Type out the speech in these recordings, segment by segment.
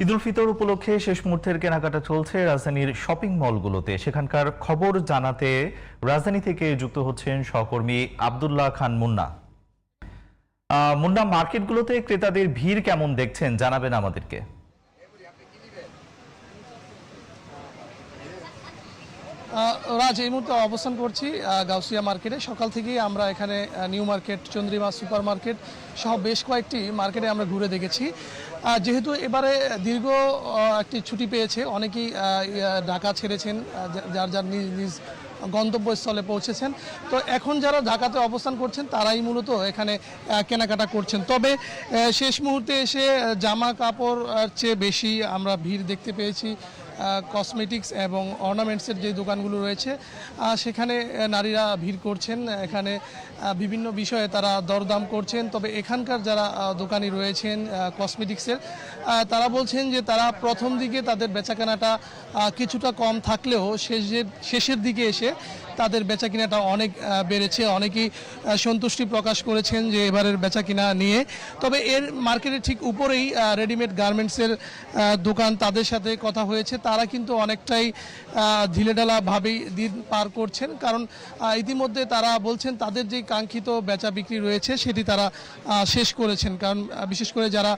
ঈদুল ফিতর উপলক্ষে শেষ মুহূর্তের কেনাকাটা চলছে রাজধানীর শপিং মলগুলোতে। সেখানকার খবর জানাতে রাজধানী থেকে যুক্ত হচ্ছেন সহকর্মী আব্দুল্লাহ খান মুন্না। মুন্না, মার্কেটগুলোতে ক্রেতাদের ভিড় কেমন দেখছেন জানাবেন আমাদেরকে। রাজ, এই মুহূর্তে অবস্থান করছি গাউসিয়া মার্কেটে। সকাল থেকেই আমরা এখানে new market, Chandrima super market সহ বেশ কয়েকটি মার্কেটে আমরা ঘুরে দেখেছি। যেহেতু এবারে দীর্ঘ একটি ছুটি পেয়েছে, অনেকেই ঢাকা ছেড়েছেন, যার যার নিজ নিজ গন্তব্যস্থলে পৌঁছেছেন। তো এখন যারা ঢাকাতে অবস্থান করছেন তারাই মূলত এখানে কেনাকাটা করছেন। তবে শেষ মুহূর্তে এসে জামা কাপড় চেয়ে বেশি আমরা ভিড় দেখতে পেয়েছি কসমেটিক্স এবং অর্নামেন্টসের যে দোকানগুলো রয়েছে সেখানে নারীরা ভিড় করছেন। এখানে বিভিন্ন বিষয়ে তারা দরদাম করছেন। তবে এখানকার যারা দোকানি রয়েছেন কসমেটিক্সের, তারা বলছেন যে তারা প্রথম দিকে তাদের বেচাকেনাটা কিছুটা কম থাকলেও শেষের দিকে এসে তাদের বেচাকিনাটা অনেক বেড়েছে। অনেকেই সন্তুষ্টি প্রকাশ করেছেন যে এবারের বেচাকিনা নিয়ে। তবে এর মার্কেটের ঠিক উপরেই রেডিমেড গার্মেন্টসের দোকান, তাদের সাথে কথা হয়েছে। তারা কিন্তু অনেকটাই ঢিলেঢালাভাবেই দিন পার করছেন, কারণ ইতিমধ্যে তারা বলছেন তাদের যে কাঙ্ক্ষিত বেচা বিক্রি রয়েছে সেটি তারা শেষ করেছেন। কারণ বিশেষ করে যারা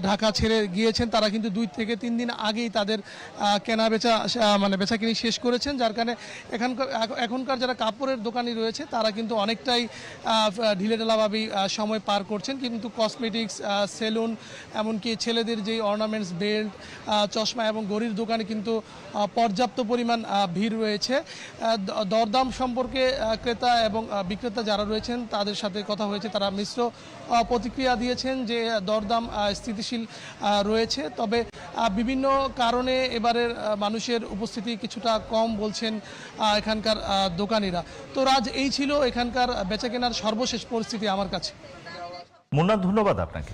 ঢাকা ছেড়ে গিয়েছেন তারা কিন্তু 2 থেকে 3 দিন আগেই তাদের কেনা বেচা বেচাকিনি শেষ করেছেন। যার কারণে এখনকার যারা কাপড়ের দোকানি রয়েছে তারা কিন্তু অনেকটাই ঢিলেঢালাভাবেই সময় পার করছেন। কিন্তু কসমেটিক্স, সেলুন, এমনকি ছেলেদের যেই অর্নামেন্টস, বেল্ট, চশমা এবং ঘড়ির দোকানে কিন্তু পর্যাপ্ত পরিমাণ ভিড় রয়েছে। দরদাম সম্পর্কে ক্রেতা এবং বিক্রেতা যারা রয়েছেন তাদের সাথে কথা হয়েছে, তারা মিশ্র প্রতিক্রিয়া দিয়েছেন যে দরদাম স্থিতিশীল রয়েছে। তবে বিভিন্ন কারণে এবারের মানুষের উপস্থিতি কিছুটা কম বলছেন এখানকার দোকানিরা। তো রাজ, এই ছিল এখানকার বেচাকেনার সর্বশেষ পরিস্থিতি আমার কাছে। মুন্না, ধন্যবাদ আপনাকে।